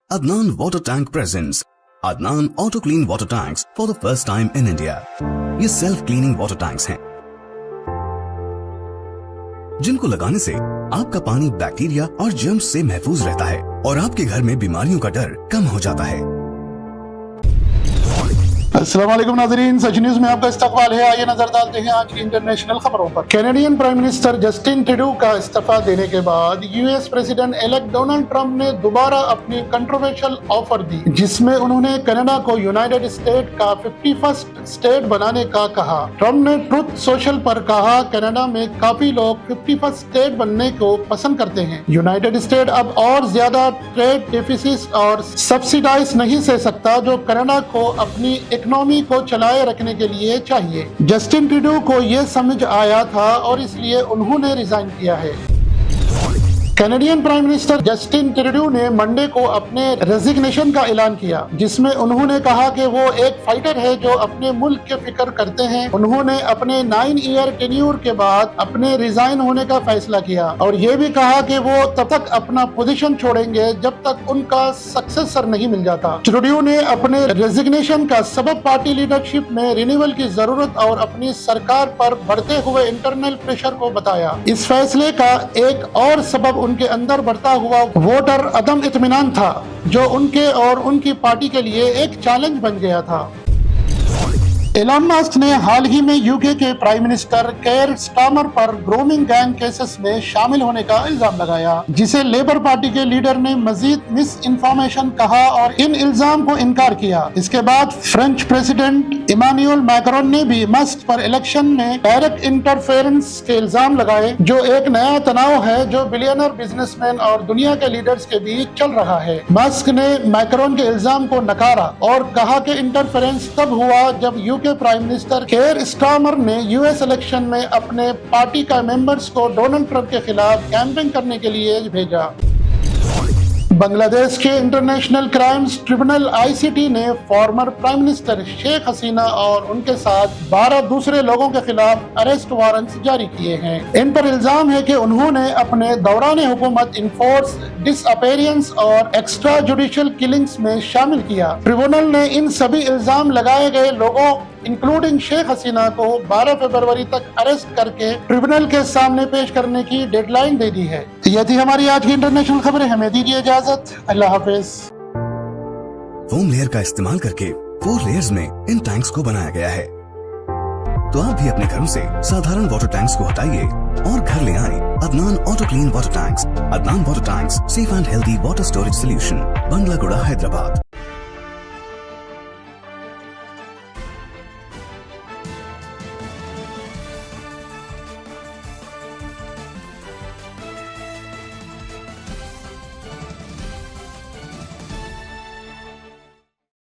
Adnan Water Tank presents Adnan Auto Clean Water Tanks for the first time in India. ये self cleaning water tanks हैं जिनको लगाने से आपका पानी बैक्टीरिया और जर्म्स से महफूज रहता है और आपके घर में बीमारियों का डर कम हो जाता है। अस्सलाम वालेकुम नाज़रीन, सच न्यूज़ में आपका इस्तकबाल है। आइए नजर डालते हैं आज की इंटरनेशनल खबरों पर। Canadian prime minister Justin Trudeau का इस्तीफा देने के बाद US president elect Donald Trump ने दोबारा अपनी कंट्रोवर्शियल ऑफर दी, जिसमें उन्होंने कनाडा को यूनाइटेड स्टेट का 51st स्टेट बनाने का कहा। ट्रंप ने ट्रुथ सोशल पर कहा, कनाडा में काफी लोग 51st स्टेट बनने को पसंद करते हैं। यूनाइटेड स्टेट अब और ज्यादा ट्रेड डेफिसिट और सब्सिडाइज नहीं सह सकता जो कनाडा को अपनी इकोनॉमी को चलाए रखने के लिए चाहिए। जस्टिन ट्रूडो को यह समझ आया था और इसलिए उन्होंने रिजाइन किया है। Canadian prime minister Justin Trudeau ने मंडे को अपने रेजिग्नेशन का ऐलान किया, जिसमें उन्होंने कहा कि वो एक फाइटर है जो अपने मुल्क के फिक्र करते हैं। उन्होंने अपने 9 ईयर टेन्योर के बाद अपने रिजाइन होने का फैसला किया और ये भी कहा कि वो तब तक अपना पोजीशन छोड़ेंगे जब तक उनका सक्सेसर नहीं मिल जाता। ट्रूडो ने अपने रेजिग्नेशन का सबब पार्टी लीडरशिप में रिन्यूअल की जरूरत और अपनी सरकार पर बढ़ते हुए इंटरनल प्रेशर को बताया। इस फैसले का एक और सबब उनके अंदर बढ़ता हुआ वोटर अदम इत्मीनान था, जो उनके और उनकी पार्टी के लिए एक चैलेंज बन गया था। एलन मस्क ने हाल ही में यूके के प्राइम मिनिस्टर केयर स्टारमर पर ग्रूमिंग गैंग केसेस में शामिल होने का इल्जाम लगाया, जिसे लेबर पार्टी के लीडर ने मजीद मिस इन्फॉर्मेशन कहा और इन इल्जाम को इनकार किया। इसके बाद फ्रेंच प्रेसिडेंट इमानुएल मैक्रोन ने भी मस्क पर इलेक्शन में डायरेक्ट इंटरफेरेंस के इल्जाम लगाए, जो एक नया तनाव है जो बिलियनर बिजनेसमैन और दुनिया के लीडर्स के बीच चल रहा है। मस्क ने मैक्रोन के इल्जाम को नकारा और कहा कि इंटरफेरेंस तब हुआ जब UK prime minister care Starmer ने यूएस इलेक्शन में अपने पार्टी का मेंबर्स को डोनाल्ड ट्रंप के खिलाफ कैंपेन करने के लिए भेजा। बांग्लादेश के इंटरनेशनल क्राइम्स ट्रिब्यूनल आईसीटी ने former prime minister Sheikh Hasina और उनके साथ 12 दूसरे लोगों के खिलाफ अरेस्ट वारंट्स जारी किए हैं। इन पर इल्जाम है कि उन्होंने अपने दौरान हुकूमत इनफोर्स डिसअपेयरेंस और एक्स्ट्रा जुडिशियल किलिंग्स में शामिल किया। ट्रिब्यूनल ने इन सभी इल्जाम लगाए गए लोगों इंक्लूडिंग शेख हसीना को 12 फरवरी तक अरेस्ट करके ट्रिब्यूनल के सामने पेश करने की डेडलाइन दे दी है। ये थी हमारी आज की इंटरनेशनल खबरें। हमें दीजिए इजाजत। अल्लाह हाफिज। फोम लेयर का इस्तेमाल करके 4 लेयर्स में इन टैंक्स को बनाया गया है, तो आप भी अपने घरों से साधारण वाटर टैंक्स को हटाइए और घर ले आए Adnan auto clean water tanks. Adnan water tanks, safe and healthy water storage solution, Banglaguda, Hyderabad.